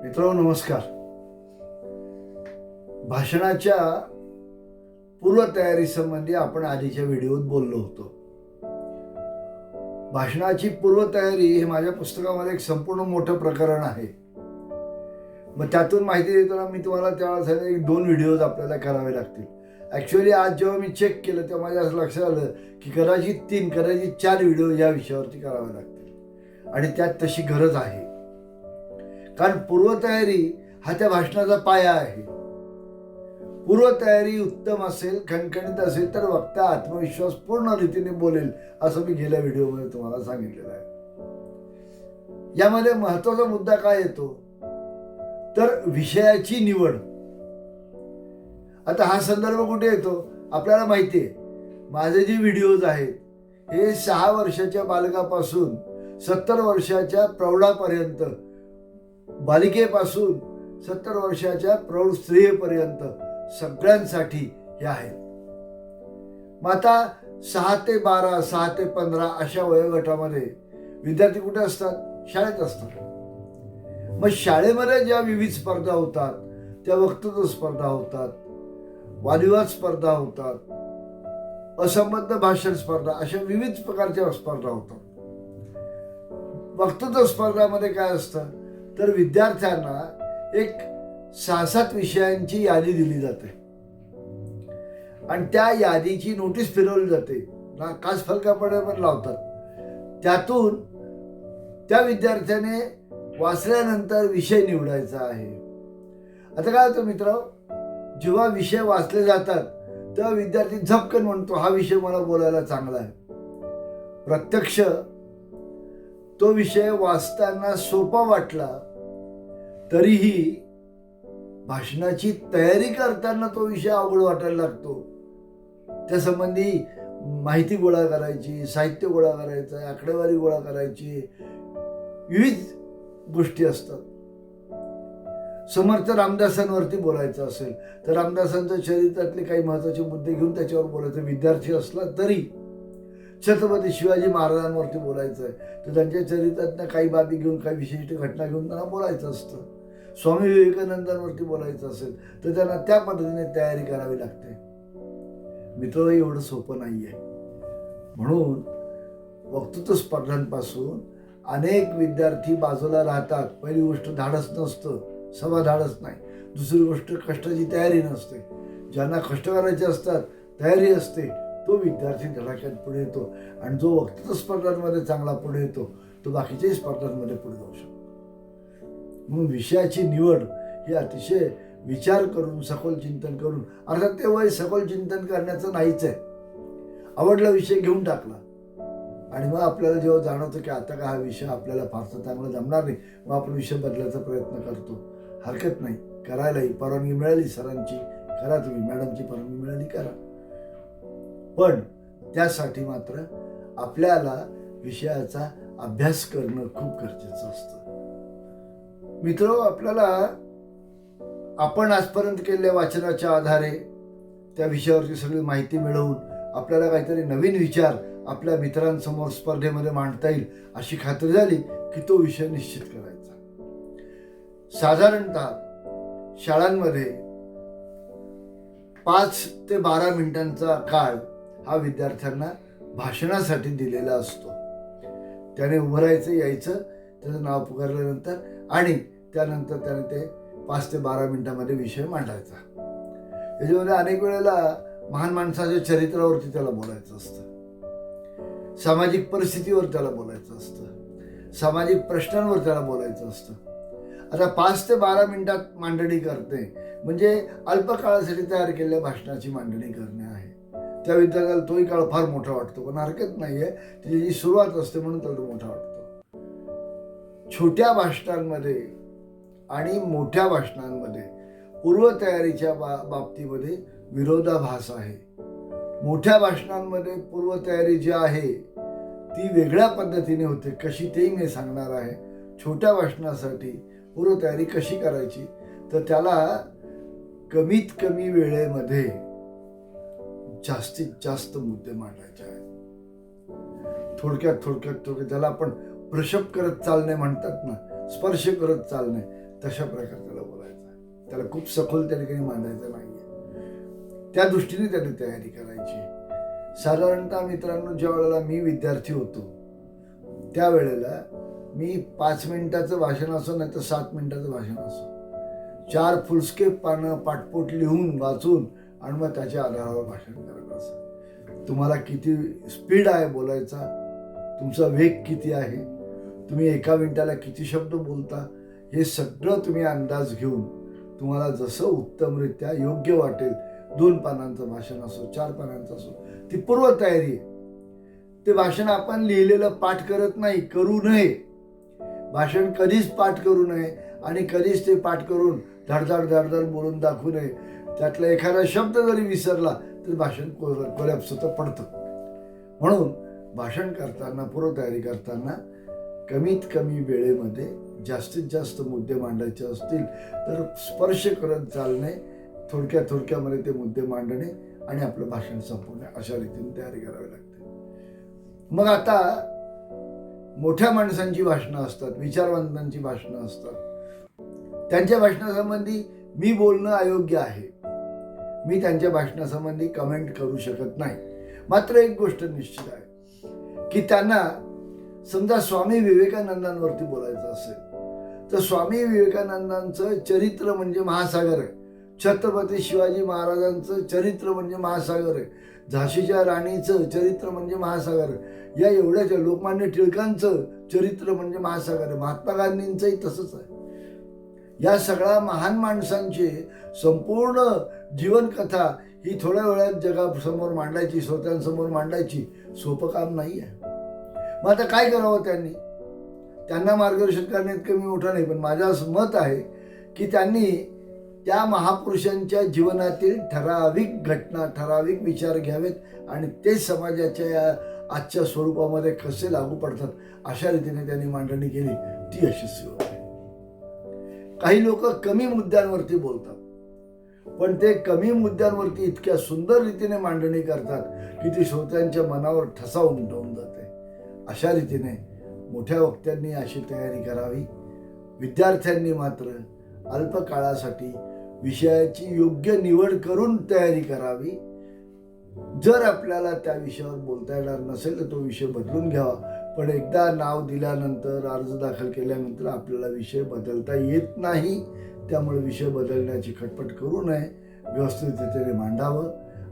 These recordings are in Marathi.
मित्रांनो नमस्कार. भाषणाच्या पूर्वतयारी संबंधी आपण आधीच्या व्हिडिओत बोललो होतो. भाषणाची पूर्वतयारी हे माझ्या पुस्तकामध्ये एक संपूर्ण मोठं प्रकरण आहे. मग त्यातून माहिती देताना मी तुम्हाला त्यावेळेस एक 2 व्हिडिओज आपल्याला करावे लागतील. ॲक्च्युअली आज जेव्हा मी चेक केलं तेव्हा माझ्या असं लक्षात आलं की कदाचित 3 कदाचित 4 व्हिडिओ या विषयावरती करावे लागतील आणि त्यात तशी गरज आहे. कारण पूर्वतयारी हा त्या भाषणाचा पाया आहे. पूर्वतयारी उत्तम असेल, खणखणीत असेल तर वक्ता आत्मविश्वास पूर्ण रीतीने बोलेल, असं मी गेल्या व्हिडिओमध्ये तुम्हाला सांगितलेलं आहे. यामध्ये महत्वाचा मुद्दा काय येतो तर विषयाची निवड. आता हा संदर्भ कुठे येतो आपल्याला माहिती आहे. माझे जे व्हिडिओज आहेत हे 6 वर्षाच्या बालकापासून 70 वर्षाच्या प्रौढापर्यंत, बालिकेपासून 70 वर्षाच्या प्रौढ स्त्रियेपर्यंत सगळ्यांसाठी हे आहेत. मग आता 6 ते 12, 6 ते 15 अशा वयोगटामध्ये विद्यार्थी कुठे असतात? शाळेत असतात. मग शाळेमध्ये ज्या विविध स्पर्धा होतात, त्या वक्तृत्व स्पर्धा होतात, वादविवाद स्पर्धा होतात, असंबद्ध भाषण स्पर्धा, अशा विविध प्रकारच्या स्पर्धा होतात. वक्तृत्व स्पर्धामध्ये काय असतं तर विद्यार्थ्यांना एक 6-7 विषयांची यादी दिली जाते आणि त्या यादीची नोटीस फिरवली जाते, काच फलकापडे पण लावतात. त्यातून त्या विद्यार्थ्याने वाचल्यानंतर विषय निवडायचा आहे. आता काय होतं मित्र, जेव्हा विषय वाचले जातात तेव्हा विद्यार्थी झपकन म्हणतो हा विषय मला बोलायला चांगला आहे. प्रत्यक्ष तो विषय वाचताना सोपा वाटला तरीही भाषणाची तयारी करताना तो विषय अवघड वाटायला लागतो. त्या संबंधी माहिती गोळा करायची, साहित्य गोळा करायचं, आकडेवारी गोळा करायची, विविध गोष्टी असतात. समर्थ रामदासांवरती बोलायचं असेल तर रामदासांच्या चरित्रातले काही महत्वाचे मुद्दे घेऊन त्याच्यावर बोलायचं. विद्यार्थी असला तरी छत्रपती शिवाजी महाराजांवरती बोलायचं आहे तर त्यांच्या चरित्रातनं काही बाबी घेऊन, काही विशिष्ट घटना घेऊन त्यांना बोलायचं असतं. स्वामी विवेकानंदांवरती बोलायचं असेल तर त्यांना त्या पद्धतीने तयारी करावी लागते. मित्र, एवढं सोपं नाही आहे. म्हणून वक्तृत्व स्पर्धांपासून अनेक विद्यार्थी बाजूला राहतात. पहिली गोष्ट धाडस नसतं, सभा धाडस नाही. दुसरी गोष्ट कष्टाची तयारी नसते. ज्यांना कष्ट करायचे असतात, तयारी असते, तो विद्यार्थी धडाक्यात पुढे येतो आणि जो वक्तृत्व स्पर्धांमध्ये चांगला पुढे येतो तो बाकीच्याही स्पर्धांमध्ये पुढे जाऊ शकतो. म्हणून विषयाची निवड ही अतिशय विचार करून, सखोल चिंतन करून, अर्थात ते वय सखोल चिंतन करण्याचं नाहीच आहे. आवडला विषय घेऊन टाकला आणि मग आपल्याला जेव्हा जाणवतं की आता का हा विषय आपल्याला फारसा चांगला जमणार नाही, मग आपण विषय बदलायचा प्रयत्न करतो. हरकत नाही, करायलाही परवानगी मिळाली सरांची करा, तुम्ही मॅडमची परवानगी मिळाली करा. पण त्यासाठी मात्र आपल्याला विषयाचा अभ्यास करणं खूप गरजेचं असतं. मित्र, आपल्याला आपण आजपर्यंत केलेल्या वाचनाच्या आधारे त्या विषयावरची सगळी माहिती मिळवून आपल्याला काहीतरी नवीन विचार आपल्या मित्रांसमोर स्पर्धेमध्ये मांडता येईल अशी खात्री झाली की तो विषय निश्चित करायचा. साधारणतः शाळांमध्ये 5 ते 12 मिनिटांचा काळ हा विद्यार्थ्यांना भाषणासाठी दिलेला असतो. त्याने उभं राहायचं, यायचं, त्याचं नाव पुकारल्यानंतर आणि त्यानंतर त्याने ते 5 ते 12 मिनिटांमध्ये विषय मांडायचा. याच्यामध्ये अनेक वेळेला महान माणसाच्या चरित्रावरती त्याला बोलायचं असतं, सामाजिक परिस्थितीवर त्याला बोलायचं असतं, सामाजिक प्रश्नांवर त्याला बोलायचं असतं. आता 5 ते 12 मिनिटात मांडणी करते म्हणजे अल्प काळासाठी तयार केलेल्या भाषणाची मांडणी करणे आहे. त्या विद्यार्थ्याला तोही काळ फार मोठा वाटतो, पण हरकत नाहीये, त्याची जी सुरुवात असते म्हणून त्याला तो मोठा वाटतो. छोट्या भाषणांमध्ये आणि मोठ्या भाषणांमध्ये पूर्वतयारीच्या बाबतीमध्ये विरोधाभास आहे. मोठ्या भाषणांमध्ये पूर्वतयारी जी आहे ती वेगळ्या पद्धतीने होते, कशी तेही मी सांगणार आहे. छोट्या भाषणासाठी पूर्वतयारी कशी करायची तर त्याला कमीत कमी वेळेमध्ये जास्तीत जास्त मुद्दे मांडायचे आहेत. थोडक्यात ज्याला आपण प्रशप करत चालणे म्हणतात ना, स्पर्श करत चालणे, तशा प्रकारे त्याला बोलायचं आहे. त्याला खूप सखोल त्या ठिकाणी मांडायचं नाही आहे. त्या दृष्टीने त्याने तयारी करायची. साधारणतः मित्रांनो, ज्या वेळेला मी विद्यार्थी होतो त्यावेळेला मी 5 मिनिटाचं भाषण असो नाही तर 7 मिनिटाचं भाषण असो, 4 फुलस्केप पानं पाठपोट लिहून वाचून आणि मग त्याच्या आधारावर भाषण करत असं. तुम्हाला किती स्पीड आहे बोलायचा, तुमचा वेग किती आहे, तुम्ही एका मिनिटाला किती शब्द बोलता, हे सगळं तुम्ही अंदाज घेऊन तुम्हाला जसं उत्तमरित्या योग्य वाटेल, 2 पानांचं भाषण असो 4 पानांचं असो, ती पूर्व तयारी आहे. ते भाषण आपण लिहिलेलं पाठ करत नाही, करू नये. भाषण कधीच पाठ करू नये आणि कधीच ते पाठ करून धडधड धडधड बोलून दाखवू नये. त्यातला एखादा शब्द जरी विसरला तर भाषण कोलॅप्स होतं, पडतं. म्हणून भाषण करताना, पूर्वतयारी करताना कमीत कमी वेळेमध्ये जास्तीत जास्त मुद्दे मांडायचे असतील तर स्पर्श करत चालणे, थोडक्यामध्ये ते मुद्दे मांडणे आणि आपलं भाषण संपवणे, अशा रीतीने तयारी करावी लागते. मग आता मोठ्या माणसांची भाषणं असतात, विचारवंतांची भाषणं असतात. त्यांच्या भाषणासंबंधी मी बोलणं अयोग्य आहे. मी त्यांच्या भाषणासंबंधी कमेंट करू शकत नाही. मात्र एक गोष्ट निश्चित आहे की त्यांना समजा स्वामी विवेकानंदांवरती बोलायचं असेल तर स्वामी विवेकानंदांचं चरित्र म्हणजे महासागर आहे. छत्रपती शिवाजी महाराजांचं चरित्र म्हणजे महासागर आहे. झाशीच्या राणीचं चरित्र म्हणजे महासागर आहे. या एवढ्याच्या लोकमान्य टिळकांचं चरित्र म्हणजे महासागर आहे. महात्मा गांधींचंही तसंच आहे. या सगळ्या महान माणसांची संपूर्ण जीवनकथा ही थोड्या वेळात जगासमोर मांडायची, श्रोत्यांसमोर मांडायची सोपं काम नाही आहे. मग आता काय करावं त्यांनी? त्यांना मार्गदर्शन करणे इतकं मी मोठं नाही, पण माझं मत आहे की त्यांनी त्या महापुरुषांच्या जीवनातील ठराविक घटना, ठराविक विचार घ्यावेत आणि ते समाजाच्या आजच्या स्वरूपामध्ये कसे लागू पडतात अशा रीतीने त्यांनी मांडणी केली, ती यशस्वी होते. काही लोक कमी मुद्द्यांवरती बोलतात, पण ते कमी मुद्द्यांवरती इतक्या सुंदर रीतीने मांडणी करतात की ती श्रोत्यांच्या मनावर ठसा उमटवून जाते. अशा रीतीने मोठ्या वक्त्यांनी अशी तयारी करावी. विद्यार्थ्यांनी मात्र अल्प काळासाठी विषयाची योग्य निवड करून तयारी करावी. जर आपल्याला त्या विषयावर बोलता येणार नसेल तर तो विषय बदलून घ्यावा. पण एकदा नाव दिल्यानंतर, अर्ज दाखल केल्यानंतर आपल्याला विषय बदलता येत नाही. त्यामुळे विषय बदलण्याची खटपट करू नये. व्यवस्थितरित्याने मांडावं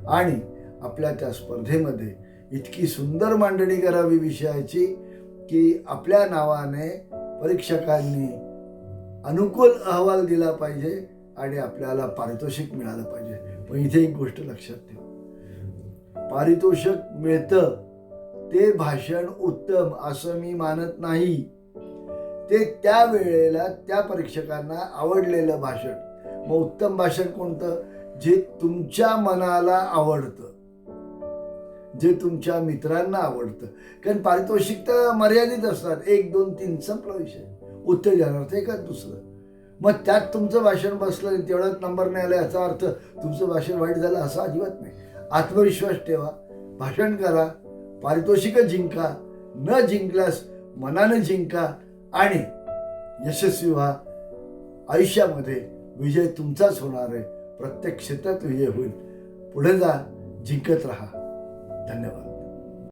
आणि आपल्या त्या स्पर्धेमध्ये इतकी सुंदर मांडणी करावी विषयाची की आपल्या नावाने परीक्षकांनी अनुकूल अहवाल दिला पाहिजे आणि आपल्याला पारितोषिक मिळालं पाहिजे. पण इथे एक गोष्ट लक्षात ठेवा, पारितोषिक मिळतं ते भाषण उत्तम असं मी मानत नाही. ते त्या वेळेला त्या परीक्षकांना आवडलेलं भाषण. मग उत्तम भाषण कोणतं? जे तुमच्या मनाला आवडतं, जे तुमच्या मित्रांना आवडतं. कारण पारितोषिक तर मर्यादित असतात, 1, 2, 3 संपला विषय. उत्तेजनार्थ एखाद दुसरं. मग त्यात तुमचं भाषण बसलं, तेवढाच नंबर नाही आला याचा अर्थ तुमचं भाषण वाईट झालं असं अजिबात नाही. आत्मविश्वास ठेवा, भाषण करा, पारितोषिक जिंका, न जिंकल्यास मनाने जिंका आणि यशस्वी व्हा. आयुष्यामध्ये विजय तुमचाच होणार आहे. प्रत्येक क्षेत्रात विजय होईल. पुढे जा, जिंकत राहा. धन्यवाद.